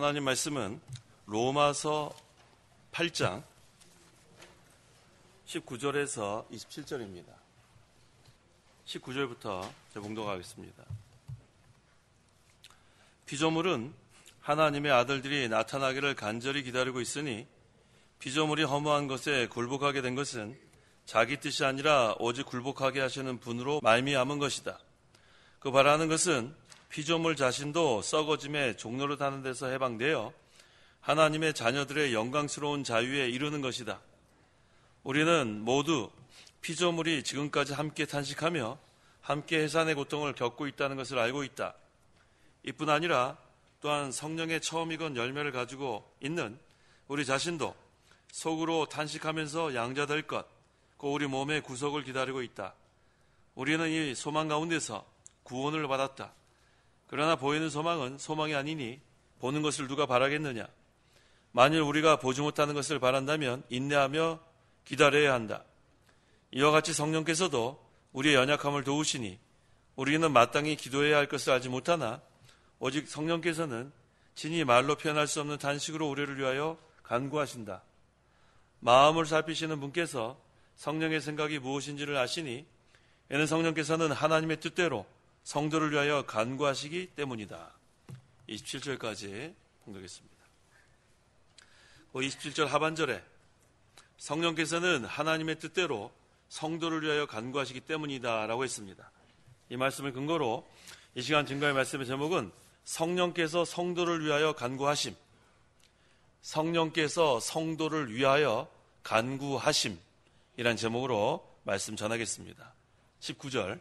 하나님 말씀은 로마서 8장 19절에서 27절입니다. 19절부터 제가 봉독하겠습니다. 피조물은 하나님의 아들들이 나타나기를 간절히 기다리고 있으니 피조물이 허무한 것에 굴복하게 된 것은 자기 뜻이 아니라 오직 굴복하게 하시는 분으로 말미암은 것이다. 그 바라는 것은 피조물 자신도 썩어짐의 종로를 타는 데서 해방되어 하나님의 자녀들의 영광스러운 자유에 이르는 것이다. 우리는 모두 피조물이 지금까지 함께 탄식하며 함께 해산의 고통을 겪고 있다는 것을 알고 있다. 이뿐 아니라 또한 성령의 처음이건 열매를 가지고 있는 우리 자신도 속으로 탄식하면서 양자될 것, 그 우리 몸의 구속을 기다리고 있다. 우리는 이 소망 가운데서 구원을 받았다. 그러나 보이는 소망은 소망이 아니니 보는 것을 누가 바라겠느냐. 만일 우리가 보지 못하는 것을 바란다면 인내하며 기다려야 한다. 이와 같이 성령께서도 우리의 연약함을 도우시니 우리는 마땅히 기도해야 할 것을 알지 못하나 오직 성령께서는 진히 말로 표현할 수 없는 탄식으로 우리를 위하여 간구하신다. 마음을 살피시는 분께서 성령의 생각이 무엇인지를 아시니 이는 성령께서는 하나님의 뜻대로 성도를 위하여 간구하시기 때문이다. 27절까지 봉독했습니다. 27절 하반절에 성령께서는 하나님의 뜻대로 성도를 위하여 간구하시기 때문이다 라고 했습니다. 이 말씀을 근거로 이 시간 증거의 말씀의 제목은 성령께서 성도를 위하여 간구하심, 성령께서 성도를 위하여 간구하심이란 제목으로 말씀 전하겠습니다. 19절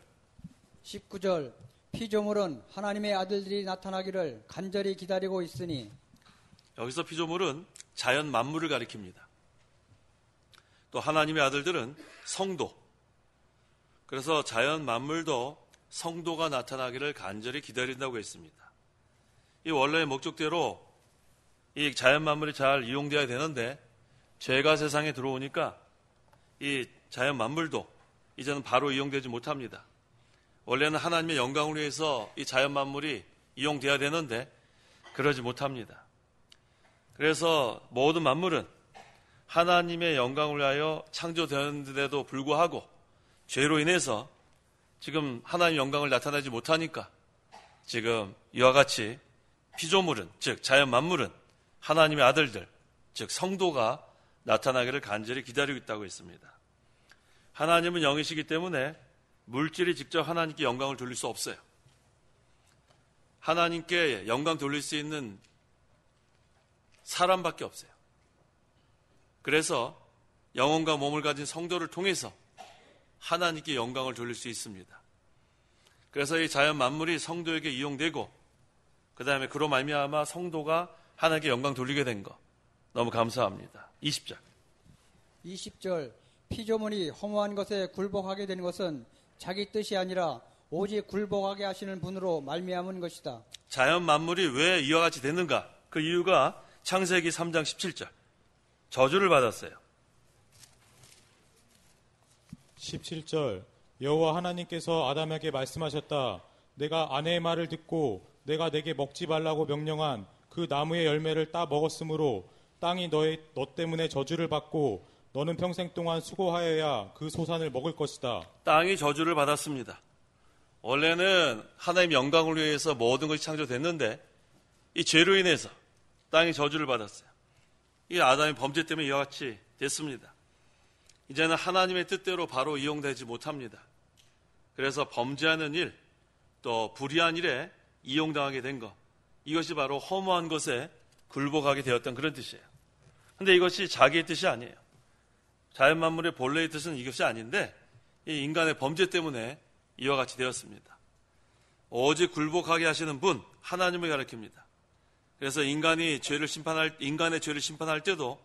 피조물은 하나님의 아들들이 나타나기를 간절히 기다리고 있으니. 여기서 피조물은 자연 만물을 가리킵니다. 또 하나님의 아들들은 성도, 그래서 자연 만물도 성도가 나타나기를 간절히 기다린다고 했습니다. 이 원래의 목적대로 이 자연 만물이 잘 이용되어야 되는데 죄가 세상에 들어오니까 이 자연 만물도 이제는 바로 이용되지 못합니다. 원래는 하나님의 영광을 위해서 이 자연 만물이 이용되어야 되는데 그러지 못합니다. 그래서 모든 만물은 하나님의 영광을 위하여 창조되었는데도 불구하고 죄로 인해서 지금 하나님의 영광을 나타내지 못하니까 지금 이와 같이 피조물은, 즉 자연 만물은 하나님의 아들들, 즉 성도가 나타나기를 간절히 기다리고 있다고 했습니다. 하나님은 영이시기 때문에 물질이 직접 하나님께 영광을 돌릴 수 없어요. 하나님께 영광 돌릴 수 있는 사람밖에 없어요. 그래서 영혼과 몸을 가진 성도를 통해서 하나님께 영광을 돌릴 수 있습니다. 그래서 이 자연 만물이 성도에게 이용되고 그 다음에 그로 말미암아 성도가 하나님께 영광 돌리게 된 거 너무 감사합니다. 20절 피조물이 허무한 것에 굴복하게 된 것은 자기 뜻이 아니라 오직 굴복하게 하시는 분으로 말미암은 것이다. 자연 만물이 왜 이와 같이 됐는가? 그 이유가 창세기 3장 17절 저주를 받았어요. 17절 여호와 하나님께서 아담에게 말씀하셨다. 내가 아내의 말을 듣고 내가 내게 먹지 말라고 명령한 그 나무의 열매를 따 먹었으므로 땅이 너 때문에 저주를 받고 너는 평생 동안 수고하여야 그 소산을 먹을 것이다. 땅이 저주를 받았습니다. 원래는 하나님의 영광을 위해서 모든 것이 창조됐는데 이 죄로 인해서 땅이 저주를 받았어요. 이 아담의 범죄 때문에 이와 같이 됐습니다. 이제는 하나님의 뜻대로 바로 이용되지 못합니다. 그래서 범죄하는 일, 또 불의한 일에 이용당하게 된 것, 이것이 바로 허무한 것에 굴복하게 되었던 그런 뜻이에요. 그런데 이것이 자기의 뜻이 아니에요. 자연 만물의 본래의 뜻은 이것이 아닌데 이 인간의 범죄 때문에 이와 같이 되었습니다. 오직 굴복하게 하시는 분, 하나님을 가리킵니다. 그래서 인간의 죄를 심판할 때도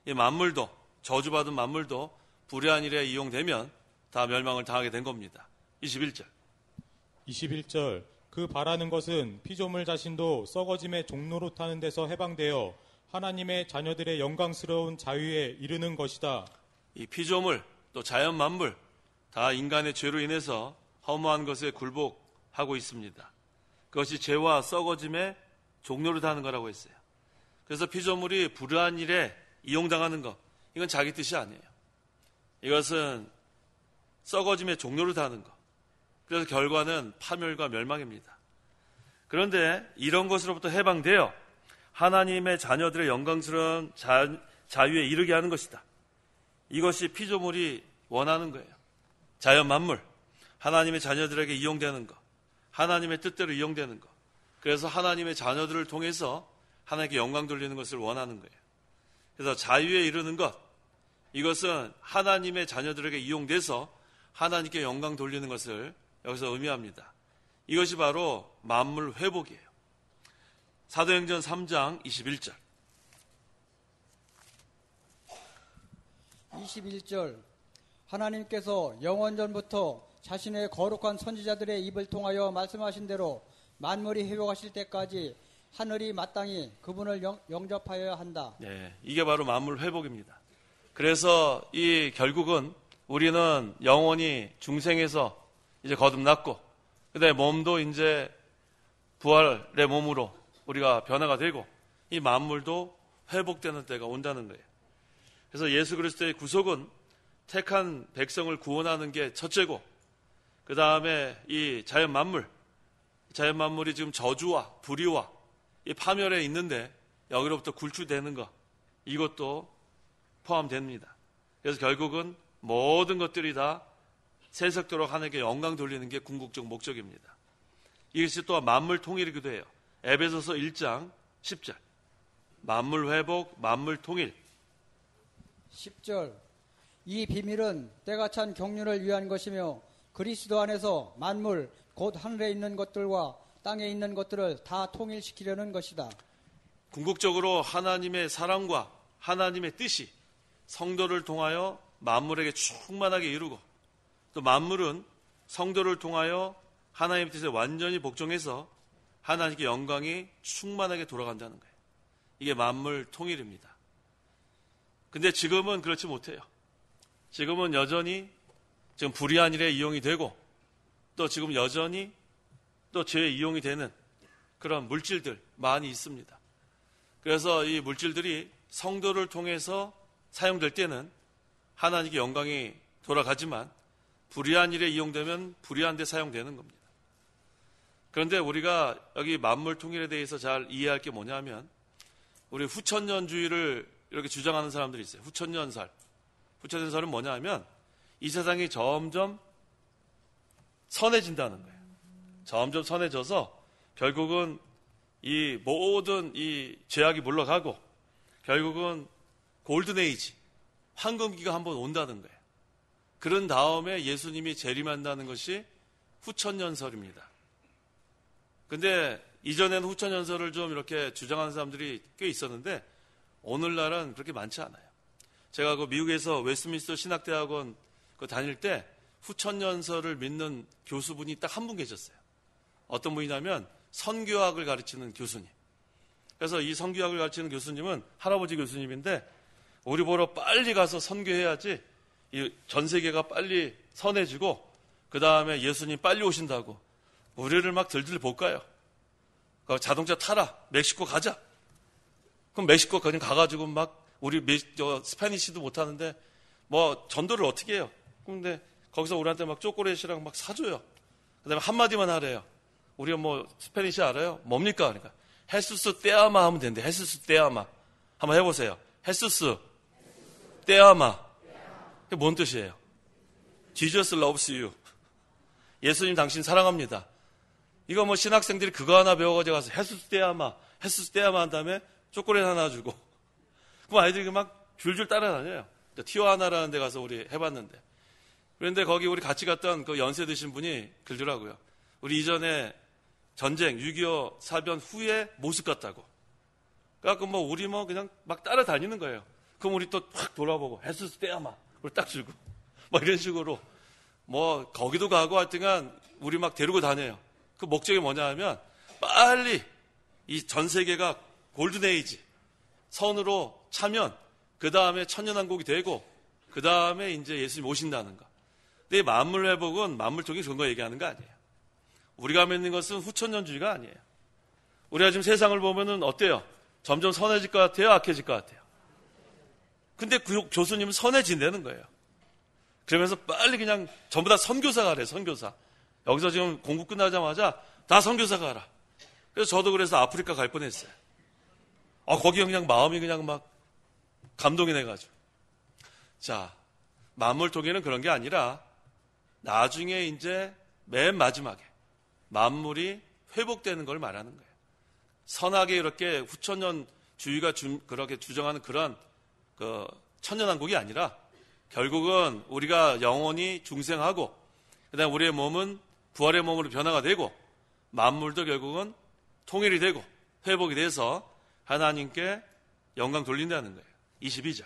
이 만물도, 저주받은 만물도 불의한 일에 이용되면 다 멸망을 당하게 된 겁니다. 21절 그 바라는 것은 피조물 자신도 썩어짐의 종로로 타는 데서 해방되어 하나님의 자녀들의 영광스러운 자유에 이르는 것이다. 이 피조물 또 자연 만물 다 인간의 죄로 인해서 허무한 것에 굴복하고 있습니다. 그것이 죄와 썩어짐의 종로를 타는 거라고 했어요. 그래서 피조물이 불우한 일에 이용당하는 것, 이건 자기 뜻이 아니에요. 이것은 썩어짐의 종로를 다하는 것. 그래서 결과는 파멸과 멸망입니다. 그런데 이런 것으로부터 해방되어 하나님의 자녀들의 영광스러운 자유에 이르게 하는 것이다. 이것이 피조물이 원하는 거예요. 자연 만물, 하나님의 자녀들에게 이용되는 것, 하나님의 뜻대로 이용되는 것. 그래서 하나님의 자녀들을 통해서 하나님께 영광 돌리는 것을 원하는 거예요. 그래서 자유에 이르는 것, 이것은 하나님의 자녀들에게 이용돼서 하나님께 영광 돌리는 것을 여기서 의미합니다. 이것이 바로 만물 회복이에요. 사도행전 3장 21절. 21절 하나님께서 영원전부터 자신의 거룩한 선지자들의 입을 통하여 말씀하신 대로 만물이 회복하실 때까지 하늘이 마땅히 그분을 영접하여야 한다. 네, 이게 바로 만물 회복입니다. 그래서 이 결국은 우리는 영원히 중생에서 이제 거듭났고, 그다음에 몸도 이제 부활의 몸으로 우리가 변화가 되고, 이 만물도 회복되는 때가 온다는 거예요. 그래서 예수 그리스도의 구속은 택한 백성을 구원하는 게 첫째고, 그 다음에 이 자연 만물이 지금 저주와 불의와 이 파멸에 있는데 여기로부터 굴출되는 것, 이것도 포함됩니다. 그래서 결국은 모든 것들이 다 세속도록 하나님께 영광 돌리는 게 궁극적 목적입니다. 이것이 또한 만물 통일이기도 해요. 에베소서 1장 10절. 만물 회복, 만물 통일. 10절 이 비밀은 때가 찬 경륜을 위한 것이며 그리스도 안에서 만물 곧 하늘에 있는 것들과 땅에 있는 것들을 다 통일시키려는 것이다. 궁극적으로 하나님의 사랑과 하나님의 뜻이 성도를 통하여 만물에게 충만하게 이루고, 또 만물은 성도를 통하여 하나님의 뜻에 완전히 복종해서 하나님께 영광이 충만하게 돌아간다는 거예요. 이게 만물 통일입니다. 근데 지금은 그렇지 못해요. 지금은 여전히 지금 불의한 일에 이용이 되고, 또 지금 여전히 또 죄에 이용이 되는 그런 물질들 많이 있습니다. 그래서 이 물질들이 성도를 통해서 사용될 때는 하나님께 영광이 돌아가지만, 불의한 일에 이용되면 불의한 데 사용되는 겁니다. 그런데 우리가 여기 만물 통일에 대해서 잘 이해할 게 뭐냐면, 우리 후천년주의를 이렇게 주장하는 사람들이 있어요. 후천년설. 후천년설은 뭐냐 하면 이 세상이 점점 선해진다는 거예요. 점점 선해져서 결국은 이 모든 이 죄악이 물러가고 결국은 골든에이지, 황금기가 한번 온다는 거예요. 그런 다음에 예수님이 재림한다는 것이 후천년설입니다. 근데 이전에는 후천년설을 좀 이렇게 주장하는 사람들이 꽤 있었는데 오늘날은 그렇게 많지 않아요. 제가 그 미국에서 웨스트민스터 신학대학원 다닐 때 후천년설을 믿는 교수분이 딱 한 분 계셨어요. 어떤 분이냐면 선교학을 가르치는 교수님. 그래서 이 선교학을 가르치는 교수님은 할아버지 교수님인데, 우리 보러 빨리 가서 선교해야지 이 전 세계가 빨리 선해지고 그 다음에 예수님 빨리 오신다고 우리를 막 들들 볶아요. 자동차 타라, 멕시코 가자. 그럼 멕시코 그냥 가가지고 막 우리 스페니시도 못하는데 뭐 전도를 어떻게 해요? 근데 거기서 우리한테 막 초콜릿이랑 막 사줘요. 그 다음에 한마디만 하래요. 우리가 뭐 스페니시 알아요? 뭡니까? 그러니까 헤수스 떼아마 하면 된대. 헤수스 떼아마. 한번 해보세요. 헤수스 떼아마. 그게 뭔 뜻이에요? Jesus loves you. 예수님 당신 사랑합니다. 이거 뭐 신학생들이 그거 하나 배워가지고 가서 헤수스 떼아마 한 다음에 초콜릿 하나 주고, 그럼 아이들이 막 줄줄 따라다녀요. 티와나라는 데 가서 우리 해봤는데, 그런데 거기 우리 같이 갔던 그 연세 드신 분이 그러더라고요. 우리 이전에 전쟁 6.25 사변 후에 모습 같다고. 그래갖고 뭐 우리 뭐 그냥 막 따라다니는 거예요. 그럼 우리 또 확 돌아보고 헤수스 떼아마 우리 딱 주고 뭐 이런 식으로 뭐 거기도 가고 하여튼간 우리 막 데리고 다녀요. 그 목적이 뭐냐 하면 빨리 이 전 세계가 골든에이지 선으로 차면 그 다음에 천년왕국이 되고 그 다음에 이제 예수님 오신다는 거. 근데 만물 회복은 만물 통일 그런 거 얘기하는 거 아니에요. 우리가 믿는 것은 후천년주의가 아니에요. 우리가 지금 세상을 보면은 어때요? 점점 선해질 것 같아요? 악해질 것 같아요? 근데 그 교수님은 선해진다는 거예요. 그러면서 빨리 그냥 전부 다 선교사 가래, 선교사. 여기서 지금 공부 끝나자마자 다 선교사 가라. 그래서 저도 그래서 아프리카 갈 뻔했어요. 거기 그냥 마음이 그냥 막 감동이 내가지고. 자, 만물통일은 그런 게 아니라 나중에 이제 맨 마지막에 만물이 회복되는 걸 말하는 거예요. 선하게 이렇게 후천년 주의가 그렇게 주장하는 그런 그 천년왕국이 아니라 결국은 우리가 영원히 중생하고 그다음 우리의 몸은 부활의 몸으로 변화가 되고 만물도 결국은 통일이 되고 회복이 돼서 하나님께 영광 돌린다는 거예요. 22절.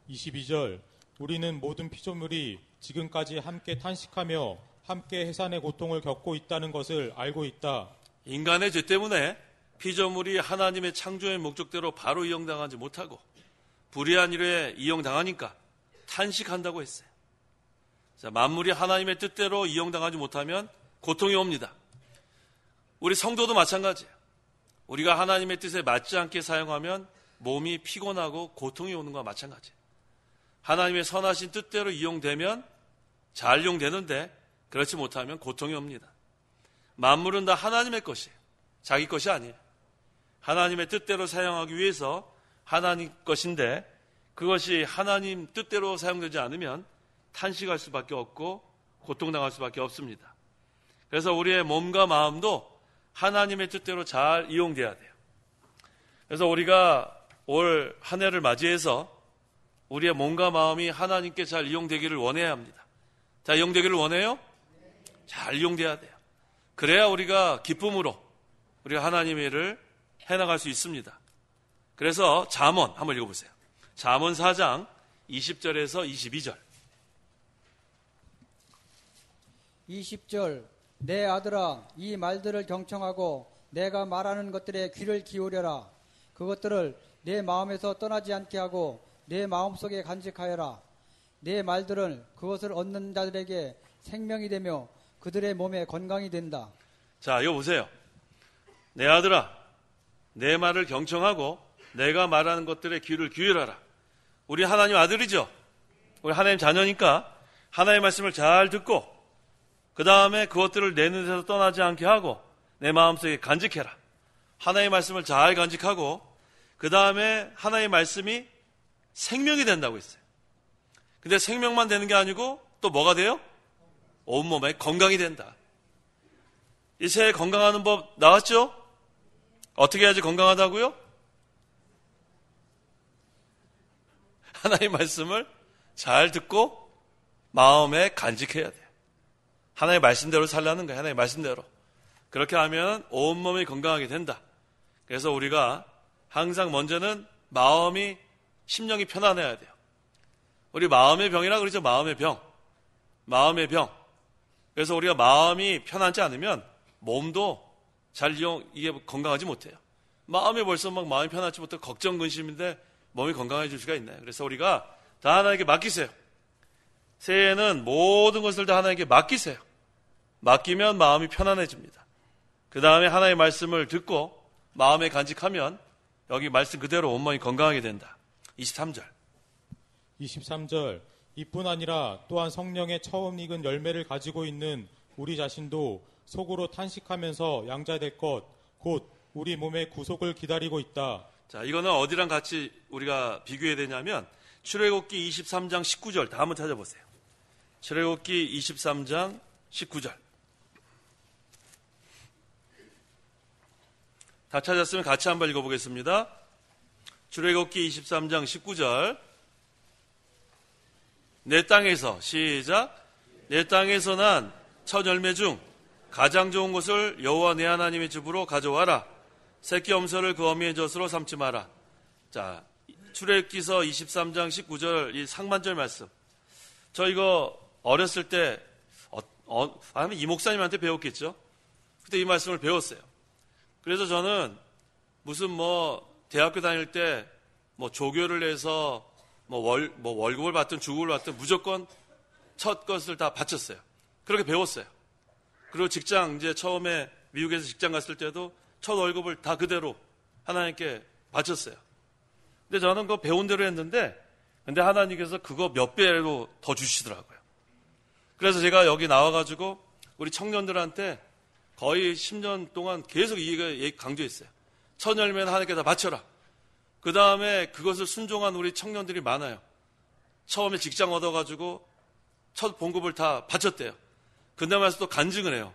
22절. 우리는 모든 피조물이 지금까지 함께 탄식하며 함께 해산의 고통을 겪고 있다는 것을 알고 있다. 인간의 죄 때문에 피조물이 하나님의 창조의 목적대로 바로 이용당하지 못하고 불의한 일에 이용당하니까 탄식한다고 했어요. 자, 만물이 하나님의 뜻대로 이용당하지 못하면 고통이 옵니다. 우리 성도도 마찬가지예요. 우리가 하나님의 뜻에 맞지 않게 사용하면 몸이 피곤하고 고통이 오는 것과 마찬가지예요. 하나님의 선하신 뜻대로 이용되면 잘 이용되는데 그렇지 못하면 고통이 옵니다. 만물은 다 하나님의 것이에요. 자기 것이 아니에요. 하나님의 뜻대로 사용하기 위해서 하나님 것인데 그것이 하나님 뜻대로 사용되지 않으면 탄식할 수밖에 없고 고통당할 수밖에 없습니다. 그래서 우리의 몸과 마음도 하나님의 뜻대로 잘 이용돼야 돼요. 그래서 우리가 올 한 해를 맞이해서 우리의 몸과 마음이 하나님께 잘 이용되기를 원해야 합니다. 자, 이용되기를 원해요? 잘 이용돼야 돼요. 그래야 우리가 기쁨으로 우리가 하나님의 일을 해나갈 수 있습니다. 그래서 잠언 한번 읽어보세요. 잠언 4장 20절에서 22절. 20절. 내 아들아, 이 말들을 경청하고 내가 말하는 것들에 귀를 기울여라. 그것들을 내 마음에서 떠나지 않게 하고 내 마음속에 간직하여라. 내 말들은 그것을 얻는 자들에게 생명이 되며 그들의 몸에 건강이 된다. 자, 이거 보세요. 내 아들아, 내 말을 경청하고 내가 말하는 것들에 귀를 기울여라. 우리 하나님 아들이죠. 우리 하나님 자녀니까 하나님의 말씀을 잘 듣고 그 다음에 그것들을 내 눈에서 떠나지 않게 하고 내 마음속에 간직해라. 하나님의 말씀을 잘 간직하고 그 다음에 하나님의 말씀이 생명이 된다고 했어요. 근데 생명만 되는 게 아니고 또 뭐가 돼요? 온몸에 건강이 된다. 이 새해 건강하는 법 나왔죠? 어떻게 해야지 건강하다고요? 하나님의 말씀을 잘 듣고 마음에 간직해야 돼요. 하나님의 말씀대로 살라는 거예요. 하나님의 말씀대로. 그렇게 하면 온몸이 건강하게 된다. 그래서 우리가 항상 먼저는 마음이 심령이 편안해야 돼요. 우리 마음의 병이라 그러죠. 마음의 병. 마음의 병. 그래서 우리가 마음이 편안치 않으면 몸도 이게 건강하지 못해요. 마음이 벌써 막 마음이 편하지 못하고 걱정, 근심인데 몸이 건강해질 수가 있나요? 그래서 우리가 다 하나님께 맡기세요. 새해에는 모든 것을 다 하나님께 맡기세요. 맡기면 마음이 편안해집니다. 그 다음에 하나님의 말씀을 듣고 마음에 간직하면 여기 말씀 그대로 온몸이 건강하게 된다. 23절. 23절. 이뿐 아니라 또한 성령의 처음 익은 열매를 가지고 있는 우리 자신도 속으로 탄식하면서 양자될 것, 곧 우리 몸의 구속을 기다리고 있다. 자, 이거는 어디랑 같이 우리가 비교해야 되냐면 출애굽기 23장 19절 다 한번 찾아보세요. 출애굽기 23장 19절. 다 찾았으면 같이 한번 읽어보겠습니다. 출애굽기 23장 19절. 내 땅에서 시작. 내 땅에서 난 첫 열매 중 가장 좋은 것을 여호와 내 하나님의 집으로 가져와라. 새끼 엄서를 그 어미의 젖으로 삼지 마라. 자, 출애굽기서 23장 19절 이 상반절 말씀. 저 이거 어렸을 때 아니면 이 목사님한테 배웠겠죠. 그때 이 말씀을 배웠어요. 그래서 저는 무슨 대학교 다닐 때 조교를 해서 월급을 받든 주급을 받든 무조건 첫 것을 다 바쳤어요. 그렇게 배웠어요. 그리고 직장 이제 처음에 미국에서 직장 갔을 때도 첫 월급을 다 그대로 하나님께 바쳤어요. 근데 저는 그거 배운 대로 했는데, 근데 하나님께서 그거 몇 배로 더 주시더라고요. 그래서 제가 여기 나와가지고 우리 청년들한테 거의 10년 동안 계속 이게 강조했어요. 첫 열매는 하나님께다 바쳐라. 그 다음에 그것을 순종한 우리 청년들이 많아요. 처음에 직장 얻어가지고 첫 봉급을 다 바쳤대요. 근데면서 또 간증을 해요.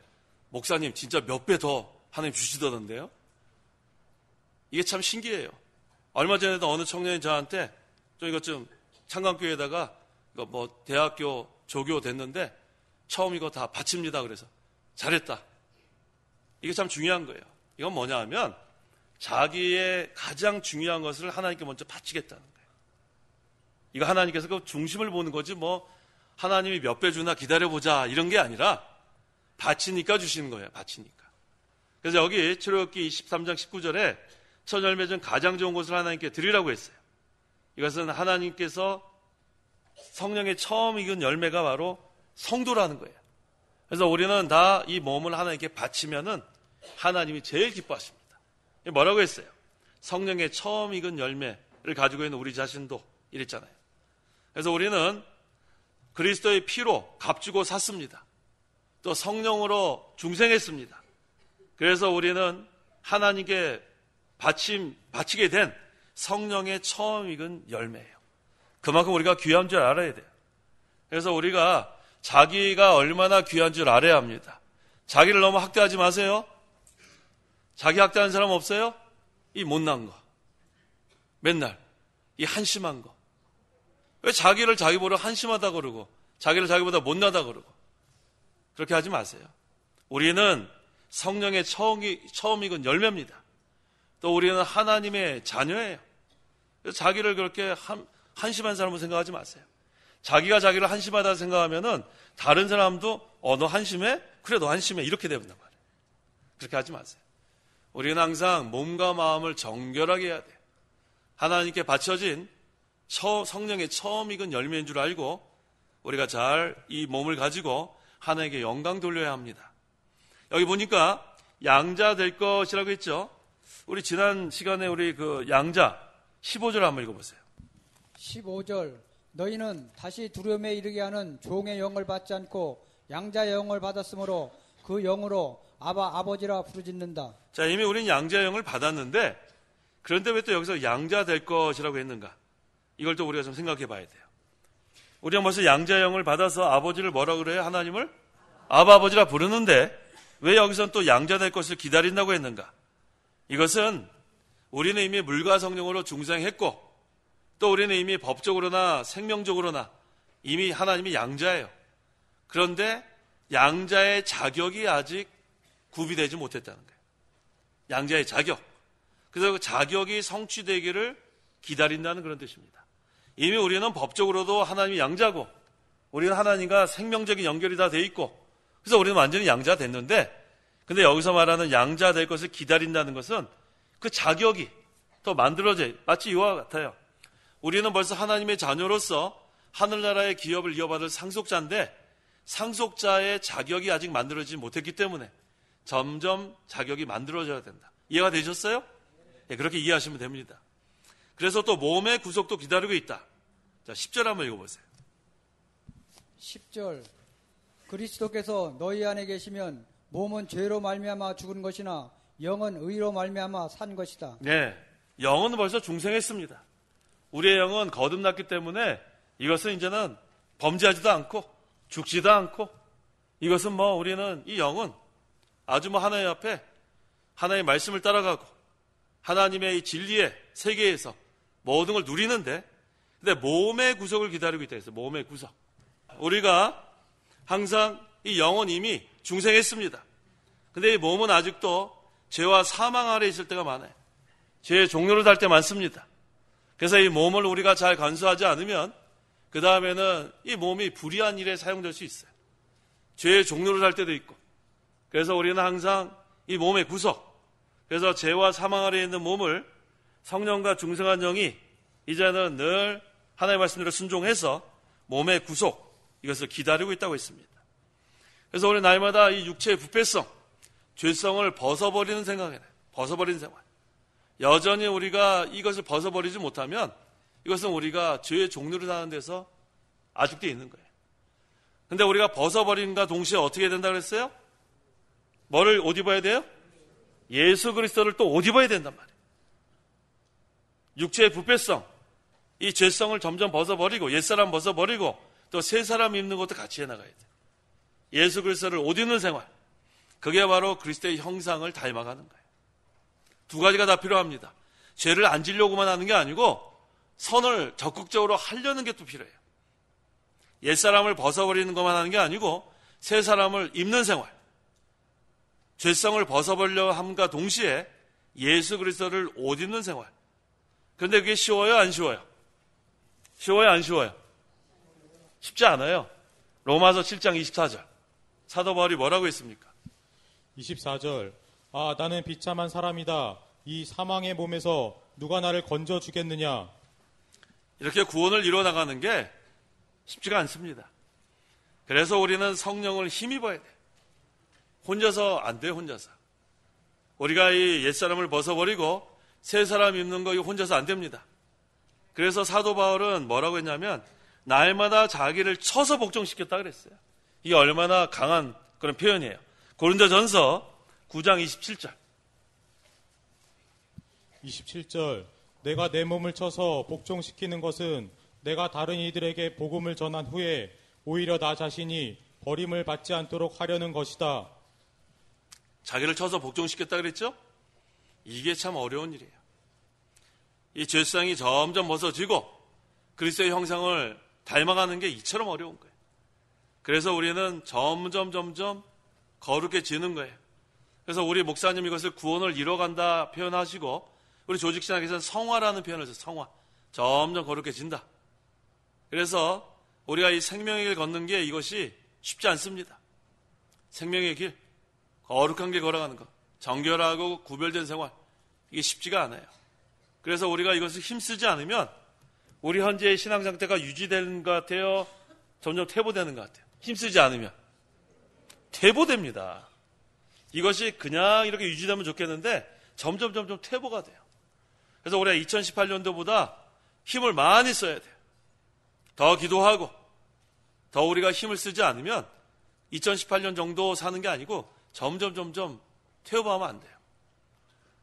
목사님 진짜 몇 배 더 하나님 주시더던데요. 이게 참 신기해요. 얼마 전에도 어느 청년이 저한테 좀 이것 좀 창강교회에다가 이거 뭐 대학교 조교 됐는데 처음 이거 다 바칩니다. 그래서 잘했다. 이게 참 중요한 거예요. 이건 뭐냐 하면 자기의 가장 중요한 것을 하나님께 먼저 바치겠다는 거예요. 이거 하나님께서 그 중심을 보는 거지 뭐 하나님이 몇 배 주나 기다려보자 이런 게 아니라 바치니까 주시는 거예요. 바치니까. 그래서 여기 출애굽기 23장 19절에 첫 열매 중 가장 좋은 것을 하나님께 드리라고 했어요. 이것은 하나님께서 성령의 처음 익은 열매가 바로 성도라는 거예요. 그래서 우리는 다 이 몸을 하나님께 바치면은 하나님이 제일 기뻐하십니다. 뭐라고 했어요? 성령의 처음 익은 열매를 가지고 있는 우리 자신도 이랬잖아요. 그래서 우리는 그리스도의 피로 값주고 샀습니다. 또 성령으로 중생했습니다. 그래서 우리는 하나님께 바치게 된 성령의 처음 익은 열매예요. 그만큼 우리가 귀한 줄 알아야 돼요. 그래서 우리가 자기가 얼마나 귀한 줄 알아야 합니다. 자기를 너무 학대하지 마세요. 자기 학대하는 사람 없어요? 이 못난 거. 맨날 이 한심한 거. 왜 자기를 자기보다 한심하다 그러고 자기를 자기보다 못나다 그러고 그렇게 하지 마세요. 우리는 성령의 처음 익은 열매입니다. 또 우리는 하나님의 자녀예요. 그래서 자기를 그렇게 한심한 사람으로 생각하지 마세요. 자기가 자기를 한심하다 생각하면은 다른 사람도 너 한심해? 그래 너 한심해 이렇게 된단 말이에요. 그렇게 하지 마세요. 우리는 항상 몸과 마음을 정결하게 해야 돼요. 하나님께 바쳐진 성령의 처음 익은 열매인 줄 알고 우리가 잘 이 몸을 가지고 하나님께 영광 돌려야 합니다. 여기 보니까 양자 될 것이라고 했죠. 우리 지난 시간에 우리 그 양자 15절 한번 읽어보세요. 15절 너희는 다시 두려움에 이르게 하는 종의 영을 받지 않고 양자의 영을 받았으므로 그 영으로 아버지라 부르짖는다. 자, 이미 우리는 양자의 영을 받았는데 그런데 왜 또 여기서 양자 될 것이라고 했는가? 이걸 또 우리가 좀 생각해 봐야 돼요. 우리가 벌써 양자의 영을 받아서 아버지를 뭐라 그래요? 하나님을 아버지라 부르는데 왜 여기서는 또 양자 될 것을 기다린다고 했는가? 이것은 우리는 이미 물과 성령으로 중생했고 또 우리는 이미 법적으로나 생명적으로나 이미 하나님이 양자예요. 그런데 양자의 자격이 아직 구비되지 못했다는 거예요. 양자의 자격. 그래서 그 자격이 성취되기를 기다린다는 그런 뜻입니다. 이미 우리는 법적으로도 하나님이 양자고 우리는 하나님과 생명적인 연결이 다 돼 있고 그래서 우리는 완전히 양자 됐는데 근데 여기서 말하는 양자 될 것을 기다린다는 것은 그 자격이 더 만들어져 마치 이와 같아요. 우리는 벌써 하나님의 자녀로서 하늘나라의 기업을 이어받을 상속자인데 상속자의 자격이 아직 만들어지지 못했기 때문에 점점 자격이 만들어져야 된다. 이해가 되셨어요? 네, 그렇게 이해하시면 됩니다. 그래서 또 몸의 구속도 기다리고 있다. 자, 10절 한번 읽어보세요. 10절 그리스도께서 너희 안에 계시면 몸은 죄로 말미암아 죽은 것이나 영은 의로 말미암아 산 것이다. 네, 영은 벌써 중생했습니다. 우리의 영은 거듭났기 때문에 이것은 이제는 범죄하지도 않고 죽지도 않고 이것은 뭐 우리는 이 영은 아주 뭐 하나님 앞에 하나님의 말씀을 따라가고 하나님의 이 진리의 세계에서 모든 걸 누리는데 근데 몸의 구속을 기다리고 있다 했어요. 몸의 구속. 우리가 항상 이 영은 이미 중생했습니다. 근데 이 몸은 아직도 죄와 사망 아래 있을 때가 많아요. 죄의 종로를 달 때 많습니다. 그래서 이 몸을 우리가 잘 간수하지 않으면 그 다음에는 이 몸이 불의한 일에 사용될 수 있어요. 죄의 종로를 달 때도 있고 그래서 우리는 항상 이 몸의 구속 그래서 죄와 사망 아래 있는 몸을 성령과 중생한 영이 이제는 늘 하나님의 말씀대로 순종해서 몸의 구속 이것을 기다리고 있다고 했습니다. 그래서 우리 날마다 이 육체의 부패성 죄성을 벗어버리는 생각이에요. 벗어버리는 생활. 여전히 우리가 이것을 벗어버리지 못하면 이것은 우리가 죄의 종류를 사는 데서 아직도 있는 거예요. 근데 우리가 벗어버린과 동시에 어떻게 된다 그랬어요? 뭐를 옷 입어야 돼요? 예수 그리스도를 또 옷 입어야 된단 말이에요. 육체의 부패성, 이 죄성을 점점 벗어버리고 옛사람 벗어버리고 또 새 사람 입는 것도 같이 해나가야 돼요. 예수 그리스도를 옷 입는 생활, 그게 바로 그리스도의 형상을 닮아가는 거예요. 두 가지가 다 필요합니다. 죄를 안 지려고만 하는 게 아니고 선을 적극적으로 하려는 게 또 필요해요. 옛사람을 벗어버리는 것만 하는 게 아니고 새 사람을 입는 생활, 죄성을 벗어버리려 함과 동시에 예수 그리스도를 옷 입는 생활. 그런데 그게 쉬워요? 안 쉬워요? 쉬워요? 안 쉬워요? 쉽지 않아요. 로마서 7장 24절 사도 바울이 뭐라고 했습니까? 24절 나는 비참한 사람이다. 이 사망의 몸에서 누가 나를 건져주겠느냐. 이렇게 구원을 이뤄나가는 게 쉽지가 않습니다. 그래서 우리는 성령을 힘입어야 돼요. 혼자서 안 돼요. 혼자서. 우리가 이 옛사람을 벗어버리고 새 사람 입는 거 이거 혼자서 안 됩니다. 그래서 사도 바울은 뭐라고 했냐면 날마다 자기를 쳐서 복종시켰다 그랬어요. 이게 얼마나 강한 그런 표현이에요. 고린도전서 9장 27절 27절 내가 내 몸을 쳐서 복종시키는 것은 내가 다른 이들에게 복음을 전한 후에 오히려 나 자신이 버림을 받지 않도록 하려는 것이다. 자기를 쳐서 복종시켰다 그랬죠? 이게 참 어려운 일이에요. 이 죄성이 점점 벗어지고 그리스도의 형상을 닮아가는 게 이처럼 어려운 거예요. 그래서 우리는 점점 거룩해지는 거예요. 그래서 우리 목사님 이것을 구원을 이뤄간다 표현하시고 우리 조직신학에서는 성화라는 표현을 써요. 성화. 점점 거룩해진다. 그래서 우리가 이 생명의 길 걷는 게 이것이 쉽지 않습니다. 생명의 길, 거룩한 길 걸어가는 것, 정결하고 구별된 생활, 이게 쉽지가 않아요. 그래서 우리가 이것을 힘쓰지 않으면 우리 현재의 신앙 상태가 유지되는 것 같아요? 점점 퇴보되는 것 같아요? 힘쓰지 않으면 퇴보됩니다. 이것이 그냥 이렇게 유지되면 좋겠는데 점점 퇴보가 돼요. 그래서 우리가 2018년도보다 힘을 많이 써야 돼요. 더 기도하고 더 우리가 힘을 쓰지 않으면 2018년 정도 사는 게 아니고 점점 퇴보하면 안 돼요.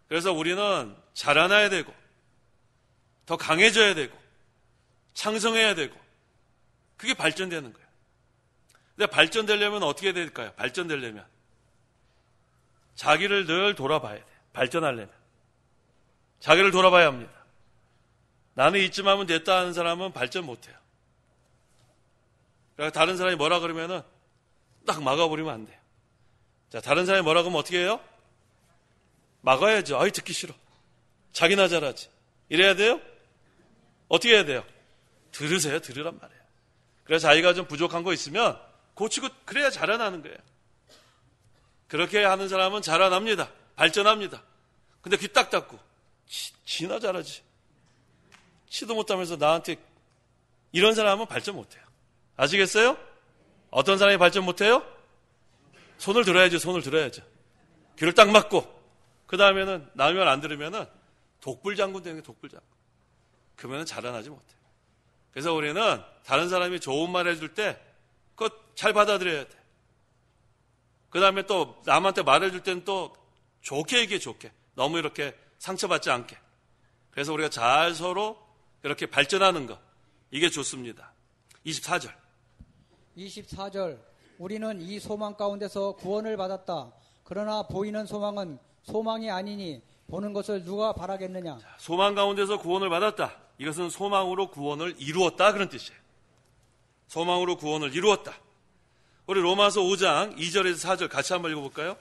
그래서 우리는 자라나야 되고 더 강해져야 되고 창성해야 되고 그게 발전되는 거예요. 근데 발전되려면 어떻게 될까요? 발전되려면 자기를 늘 돌아봐야 돼요. 발전하려면 자기를 돌아봐야 합니다. 나는 이쯤 하면 됐다 하는 사람은 발전 못해요. 그러니까 다른 사람이 뭐라 그러면은 딱 막아버리면 안 돼요. 자, 다른 사람이 뭐라 그러면 어떻게 해요? 막아야죠. 아이, 듣기 싫어. 자기나 잘하지. 이래야 돼요? 어떻게 해야 돼요? 들으세요. 들으란 말이에요. 그래서 자기가 좀 부족한 거 있으면 고치고 그래야 자라나는 거예요. 그렇게 하는 사람은 자라납니다. 발전합니다. 근데 귀 딱 닫고 지나 잘하지. 치도 못하면서 나한테 이런 사람은 발전 못해요. 아시겠어요? 어떤 사람이 발전 못해요? 손을 들어야죠. 손을 들어야죠. 귀를 딱 막고 그 다음에는 남의 말 안 들으면은 독불장군 되는 게 독불장군. 그러면은 자라나지 못해요. 그래서 우리는 다른 사람이 좋은 말 해줄 때 그거 잘 받아들여야 돼. 그 다음에 또 남한테 말해줄 때는 또 좋게 얘기해. 좋게. 너무 이렇게 상처받지 않게. 그래서 우리가 잘 서로 이렇게 발전하는 거, 이게 좋습니다. 24절 우리는 이 소망 가운데서 구원을 받았다. 그러나 보이는 소망은 소망이 아니니 보는 것을 누가 바라겠느냐. 소망 가운데서 구원을 받았다. 이것은 소망으로 구원을 이루었다, 그런 뜻이에요. 소망으로 구원을 이루었다. 우리 로마서 5장 2절에서 4절 같이 한번 읽어볼까요?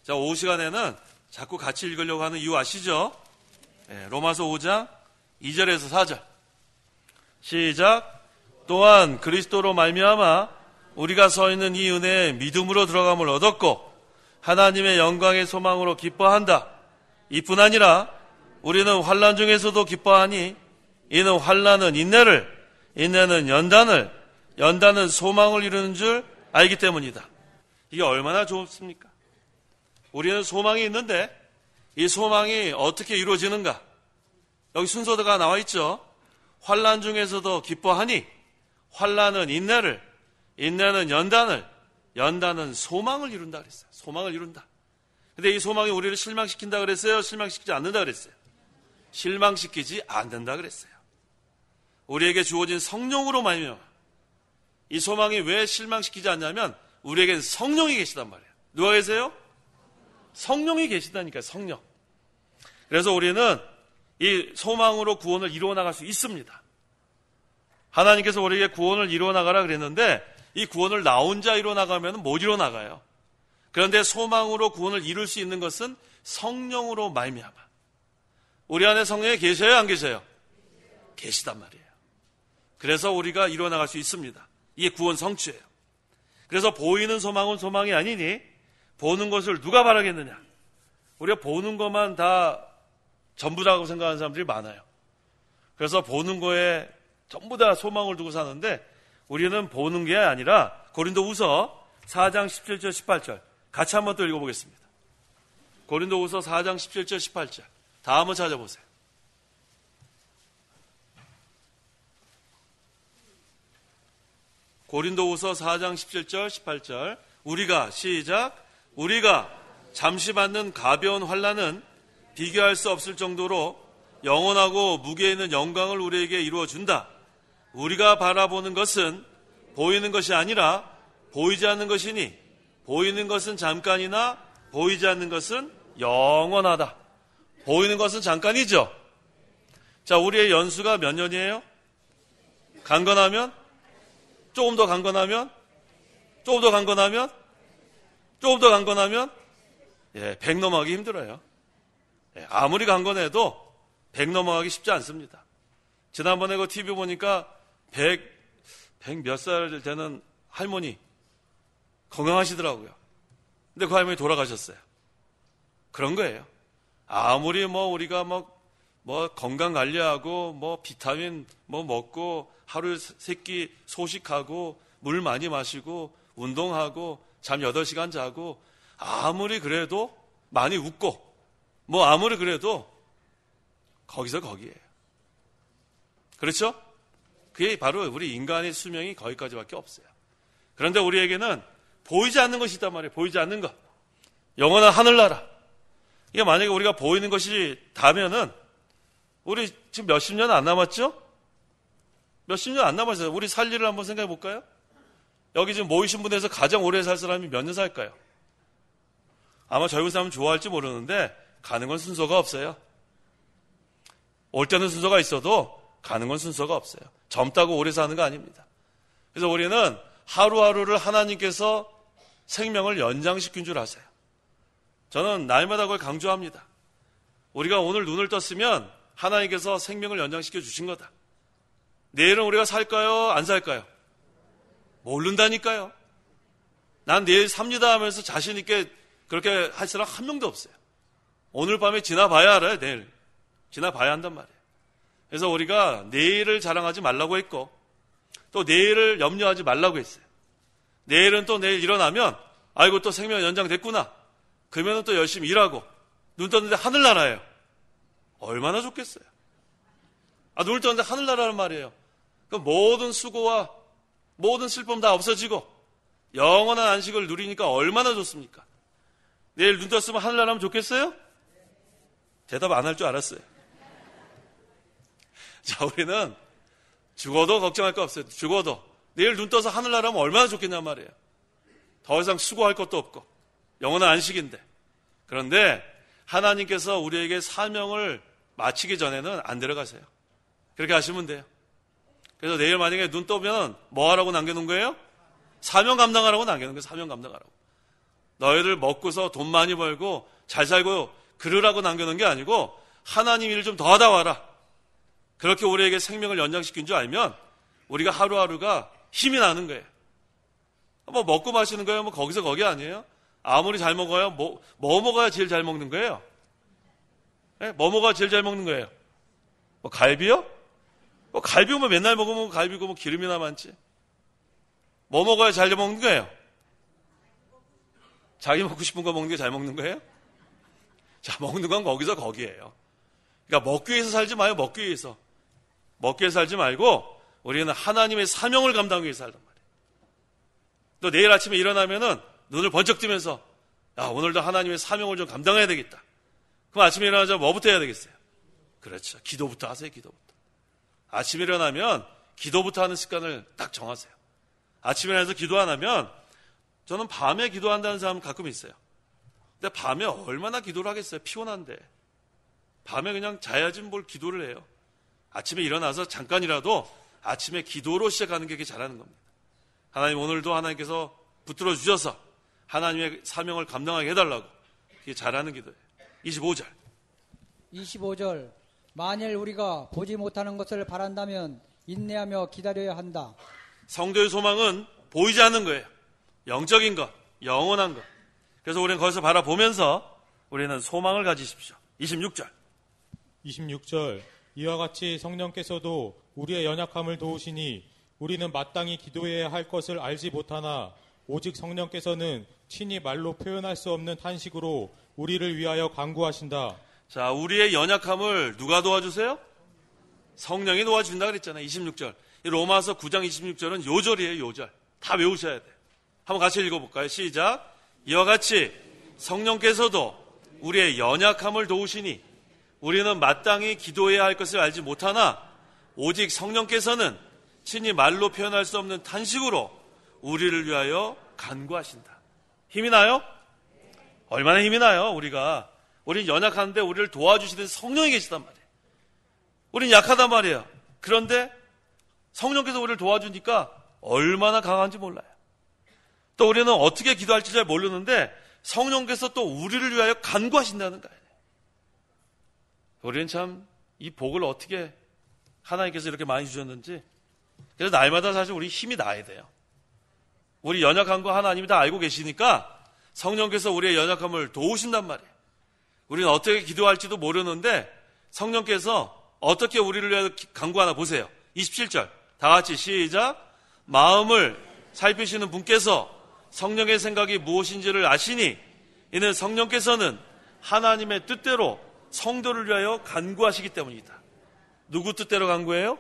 자, 오후 시간에는 자꾸 같이 읽으려고 하는 이유 아시죠? 네, 로마서 5장 2절에서 4절 시작. 또한 그리스도로 말미암아 우리가 서 있는 이 은혜에 믿음으로 들어감을 얻었고 하나님의 영광의 소망으로 기뻐한다. 이뿐 아니라 우리는 환난 중에서도 기뻐하니 이는 환난은 인내를, 인내는 연단을, 연단은 소망을 이루는 줄 알기 때문이다. 이게 얼마나 좋습니까? 우리는 소망이 있는데 이 소망이 어떻게 이루어지는가? 여기 순서가 나와 있죠. 환난 중에서도 기뻐하니 환난은 인내를, 인내는 연단을, 연단은 소망을 이룬다 그랬어요. 소망을 이룬다. 근데 이 소망이 우리를 실망시킨다 그랬어요? 실망시키지 않는다 그랬어요? 실망시키지 않는다 그랬어요. 우리에게 주어진 성령으로 말미암아 이 소망이 왜 실망시키지 않냐면 우리에겐 성령이 계시단 말이에요. 누가 계세요? 성령이 계시다니까요. 성령. 그래서 우리는 이 소망으로 구원을 이루어 나갈 수 있습니다. 하나님께서 우리에게 구원을 이루어 나가라 그랬는데 이 구원을 나 혼자 이루어 나가면 못 이루어 나가요. 그런데 소망으로 구원을 이룰 수 있는 것은 성령으로 말미암아. 우리 안에 성령이 계셔요, 안 계셔요? 계시단 말이에요. 그래서 우리가 이루어 나갈 수 있습니다. 이게 구원 성취예요. 그래서 보이는 소망은 소망이 아니니 보는 것을 누가 바라겠느냐? 우리가 보는 것만 다 전부라고 생각하는 사람들이 많아요. 그래서 보는 거에 전부 다 소망을 두고 사는데 우리는 보는 게 아니라 고린도후서 4장 17절 18절 같이 한번 또 읽어보겠습니다. 고린도후서 4장 17절 18절 다 한번 찾아보세요. 고린도후서 4장 17절 18절 우리가 시작 우리가 잠시 받는 가벼운 환난은 비교할 수 없을 정도로 영원하고 무게 있는 영광을 우리에게 이루어준다. 우리가 바라보는 것은 보이는 것이 아니라 보이지 않는 것이니 보이는 것은 잠깐이나 보이지 않는 것은 영원하다. 보이는 것은 잠깐이죠. 자, 우리의 연수가 몇 년이에요? 강건하면? 조금 더 강건하면? 조금 더 강건하면? 조금 더 강건하면? 100 넘어가기 힘들어요. 아무리 강건해도 100 넘어가기 쉽지 않습니다. 지난번에 그 TV 보니까 100 몇 살 되는 할머니 건강하시더라고요. 근데 그 할머니 돌아가셨어요. 그런 거예요. 아무리 우리가 건강 관리하고 비타민 먹고 하루에 3끼 소식하고 물 많이 마시고 운동하고 잠 8시간 자고 아무리 그래도 많이 웃고 아무리 그래도 거기서 거기에요. 그렇죠? 그게 바로 우리 인간의 수명이 거기까지밖에 없어요. 그런데 우리에게는 보이지 않는 것이 있단 말이에요. 보이지 않는 것. 영원한 하늘나라. 이게 만약에 우리가 보이는 것이 다면은 우리 지금 몇십 년 안 남았죠? 몇십 년 안 남았어요. 우리 살 일을 한번 생각해 볼까요? 여기 지금 모이신 분에서 가장 오래 살 사람이 몇 년 살까요? 아마 젊은 사람은 좋아할지 모르는데 가는 건 순서가 없어요. 올 때는 순서가 있어도 가는 건 순서가 없어요. 젊다고 오래 사는 거 아닙니다. 그래서 우리는 하루하루를 하나님께서 생명을 연장시킨 줄 아세요. 저는 날마다 그걸 강조합니다. 우리가 오늘 눈을 떴으면 하나님께서 생명을 연장시켜 주신 거다. 내일은 우리가 살까요? 안 살까요? 모른다니까요. 난 내일 삽니다 하면서 자신 있게 그렇게 할 사람 한 명도 없어요. 오늘 밤에 지나봐야 알아요. 내일 지나봐야 한단 말이에요. 그래서 우리가 내일을 자랑하지 말라고 했고 또 내일을 염려하지 말라고 했어요. 내일은 또 내일 일어나면 아이고 또 생명 연장됐구나. 그러면 또 열심히 일하고 눈 떴는데 하늘나라예요. 얼마나 좋겠어요. 눈을 떴는데 하늘나라란 말이에요. 그럼 모든 수고와 모든 슬픔 다 없어지고 영원한 안식을 누리니까 얼마나 좋습니까? 내일 눈 떴으면 하늘나라면 좋겠어요? 대답 안 할 줄 알았어요. 자, 우리는 죽어도 걱정할 거 없어요. 죽어도 내일 눈 떠서 하늘나라면 얼마나 좋겠냔 말이에요. 더 이상 수고할 것도 없고 영원한 안식인데. 그런데 하나님께서 우리에게 사명을 마치기 전에는 안 데려가세요. 그렇게 하시면 돼요. 그래서 내일 만약에 눈 떠면 뭐 하라고 남겨놓은 거예요? 사명 감당하라고 남겨놓은 거예요. 사명 감당하라고. 너희들 먹고서 돈 많이 벌고 잘 살고 그러라고 남겨놓은 게 아니고 하나님 일을 좀 더 하다 와라. 그렇게 우리에게 생명을 연장시킨 줄 알면 우리가 하루하루가 힘이 나는 거예요. 먹고 마시는 거예요? 거기서 거기 아니에요? 아무리 잘 먹어요? 뭐 먹어야 제일 잘 먹는 거예요? 네? 뭐 먹어야 제일 잘 먹는 거예요? 갈비요? 갈비 맨날 먹으면 갈비고 기름이나 많지. 뭐 먹어야 잘 먹는 거예요? 자기 먹고 싶은 거 먹는 게 잘 먹는 거예요? 자, 먹는 건 거기서 거기에요. 그러니까 먹기 위해서 살지 마요. 먹기 위해서. 먹기 위해서 살지 말고 우리는 하나님의 사명을 감당하기 위해서 살단 말이에요. 또 내일 아침에 일어나면은 눈을 번쩍 뜨면서 야, 오늘도 하나님의 사명을 좀 감당해야 되겠다. 그럼 아침에 일어나자마자 뭐부터 해야 되겠어요? 그렇죠. 기도부터 하세요. 기도부터. 아침에 일어나면 기도부터 하는 습관을 딱 정하세요. 아침에 일어나서 기도 안 하면 저는 밤에 기도한다는 사람 가끔 있어요. 근데 밤에 얼마나 기도를 하겠어요? 피곤한데. 밤에 그냥 자야지 뭘 기도를 해요. 아침에 일어나서 잠깐이라도 아침에 기도로 시작하는 게 잘하는 겁니다. 하나님 오늘도 하나님께서 붙들어 주셔서 하나님의 사명을 감당하게 해달라고 그게 잘하는 기도예요. 25절. 25절. 만일 우리가 보지 못하는 것을 바란다면 인내하며 기다려야 한다. 성도의 소망은 보이지 않는 거예요. 영적인 것, 영원한 것. 그래서 우리는 거기서 바라보면서 우리는 소망을 가지십시오. 26절. 26절. 이와 같이 성령께서도 우리의 연약함을 도우시니 우리는 마땅히 기도해야 할 것을 알지 못하나 오직 성령께서는 친히 말로 표현할 수 없는 탄식으로 우리를 위하여 간구하신다. 자, 우리의 연약함을 누가 도와주세요? 성령이 도와준다 그랬잖아요. 26절. 이 로마서 9장 26절은 요절이에요. 요절. 다 외우셔야 돼요. 한번 같이 읽어볼까요? 시작. 이와 같이 성령께서도 우리의 연약함을 도우시니 우리는 마땅히 기도해야 할 것을 알지 못하나 오직 성령께서는 친히 말로 표현할 수 없는 탄식으로 우리를 위하여 간구하신다. 힘이 나요? 얼마나 힘이 나요? 우리는 연약한데 우리를 도와주시는 성령이 계시단 말이에요. 우리는 약하단 말이에요. 그런데 성령께서 우리를 도와주니까 얼마나 강한지 몰라요. 또 우리는 어떻게 기도할지 잘 모르는데 성령께서 또 우리를 위하여 간구하신다는 거예요. 우리는 참 이 복을 어떻게 하나님께서 이렇게 많이 주셨는지. 그래서 날마다 사실 우리 힘이 나야 돼요. 우리 연약한 거 하나님이 다 알고 계시니까 성령께서 우리의 연약함을 도우신단 말이에요. 우리는 어떻게 기도할지도 모르는데 성령께서 어떻게 우리를 위하여 간구하나 보세요. 27절 다 같이 시작. 마음을 살피시는 분께서 성령의 생각이 무엇인지를 아시니 이는 성령께서는 하나님의 뜻대로 성도를 위하여 간구하시기 때문이다. 누구 뜻대로 간구해요?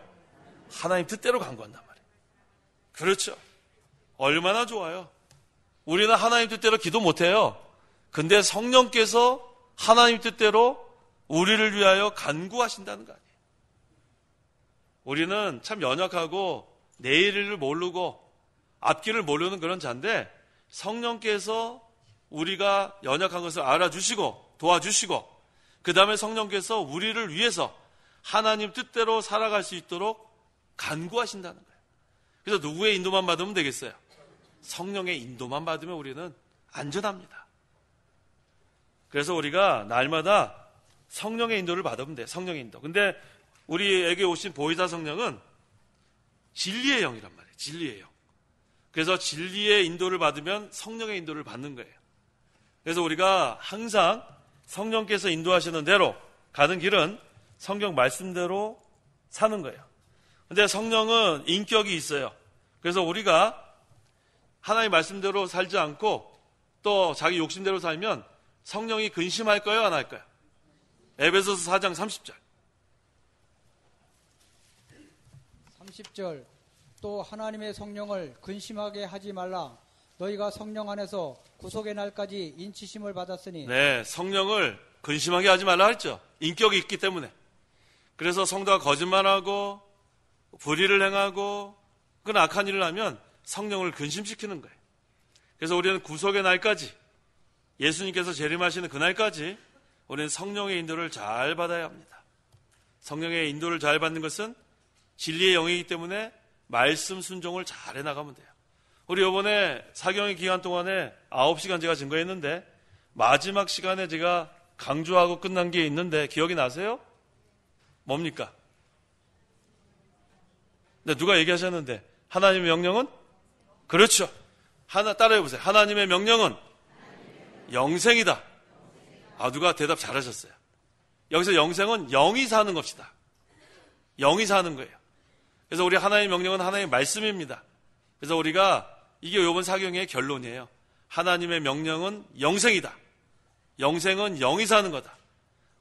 하나님 뜻대로 간구한단 말이에요. 그렇죠. 얼마나 좋아요. 우리는 하나님 뜻대로 기도 못해요. 근데 성령께서 하나님 뜻대로 우리를 위하여 간구하신다는 거 아니에요. 우리는 참 연약하고 내일을 모르고 앞길을 모르는 그런 자인데 성령께서 우리가 연약한 것을 알아주시고 도와주시고 그 다음에 성령께서 우리를 위해서 하나님 뜻대로 살아갈 수 있도록 간구하신다는 거예요. 그래서 누구의 인도만 받으면 되겠어요? 성령의 인도만 받으면 우리는 안전합니다. 그래서 우리가 날마다 성령의 인도를 받으면 돼요. 성령의 인도. 근데 우리에게 오신 보혜사 성령은 진리의 영이란 말이에요. 진리의 영. 그래서 진리의 인도를 받으면 성령의 인도를 받는 거예요. 그래서 우리가 항상 성령께서 인도하시는 대로 가는 길은 성경 말씀대로 사는 거예요. 근데 성령은 인격이 있어요. 그래서 우리가 하나님 말씀대로 살지 않고 또 자기 욕심대로 살면 성령이 근심할까요? 안 할까요? 에베소서 4장 30절. 30절. 또 하나님의 성령을 근심하게 하지 말라. 너희가 성령 안에서 구속의 날까지 인치심을 받았으니. 네, 성령을 근심하게 하지 말라 했죠. 인격이 있기 때문에. 그래서 성도가 거짓말하고 불의를 행하고 그런 악한 일을 하면 성령을 근심시키는 거예요. 그래서 우리는 구속의 날까지 예수님께서 재림하시는 그날까지 우리는 성령의 인도를 잘 받아야 합니다. 성령의 인도를 잘 받는 것은 진리의 영이기 때문에 말씀 순종을 잘 해나가면 돼요. 우리 이번에 사경의 기간 동안에 9시간 제가 증거했는데 마지막 시간에 제가 강조하고 끝난 게 있는데 기억이 나세요? 뭡니까? 네, 누가 얘기하셨는데 하나님의 명령은? 그렇죠. 따라해보세요. 하나님의 명령은 영생이다. 누가 대답 잘하셨어요. 여기서 영생은 영이 사는 것이다. 영이 사는 거예요. 그래서 우리 하나님의 명령은 하나님의 말씀입니다. 그래서 우리가 이게 이번 사경의 결론이에요. 하나님의 명령은 영생이다. 영생은 영이 사는 거다.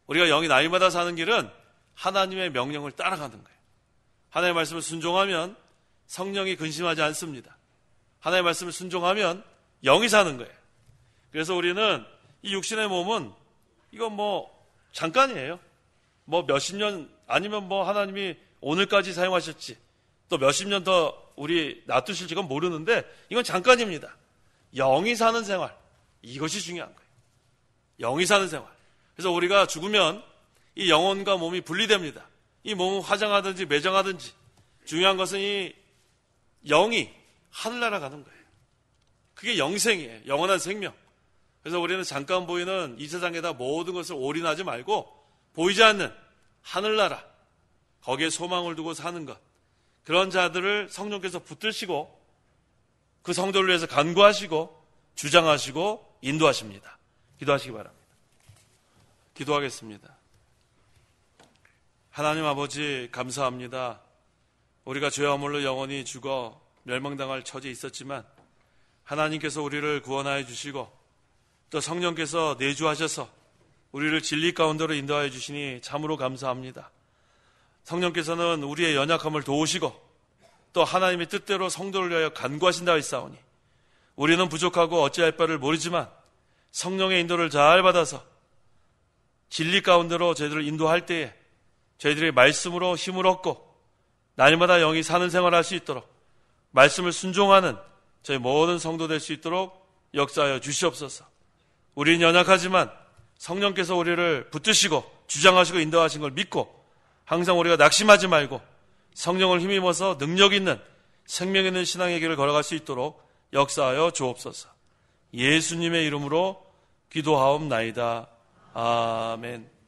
우리가 영이 날마다 사는 길은 하나님의 명령을 따라가는 거예요. 하나님의 말씀을 순종하면 성령이 근심하지 않습니다. 하나님의 말씀을 순종하면 영이 사는 거예요. 그래서 우리는 이 육신의 몸은 이건 잠깐이에요. 몇십 년 아니면 하나님이 오늘까지 사용하셨지 또 몇십 년 더 우리 놔두실지 그건 모르는데 이건 잠깐입니다. 영이 사는 생활, 이것이 중요한 거예요. 영이 사는 생활. 그래서 우리가 죽으면 이 영혼과 몸이 분리됩니다. 이 몸은 화장하든지 매장하든지 중요한 것은 이 영이 하늘나라 가는 거예요. 그게 영생이에요. 영원한 생명. 그래서 우리는 잠깐 보이는 이 세상에다 모든 것을 올인하지 말고 보이지 않는 하늘나라, 거기에 소망을 두고 사는 것, 그런 자들을 성령께서 붙드시고 그 성도를 위해서 간구하시고 주장하시고 인도하십니다. 기도하시기 바랍니다. 기도하겠습니다. 하나님 아버지 감사합니다. 우리가 죄와 허물로 영원히 죽어 멸망당할 처지에 있었지만 하나님께서 우리를 구원하여 주시고 또 성령께서 내주하셔서 우리를 진리 가운데로 인도하여 주시니 참으로 감사합니다. 성령께서는 우리의 연약함을 도우시고 또 하나님의 뜻대로 성도를 위하여 간구하신다 했사오니 우리는 부족하고 어찌할 바를 모르지만 성령의 인도를 잘 받아서 진리 가운데로 저희들을 인도할 때에 저희들이 말씀으로 힘을 얻고 날마다 영이 사는 생활을 할 수 있도록 말씀을 순종하는 저희 모든 성도 될 수 있도록 역사하여 주시옵소서. 우리는 연약하지만 성령께서 우리를 붙드시고 주장하시고 인도하신 걸 믿고 항상 우리가 낙심하지 말고 성령을 힘입어서 능력 있는 생명 있는 신앙의 길을 걸어갈 수 있도록 역사하여 주옵소서. 예수님의 이름으로 기도하옵나이다. 아멘.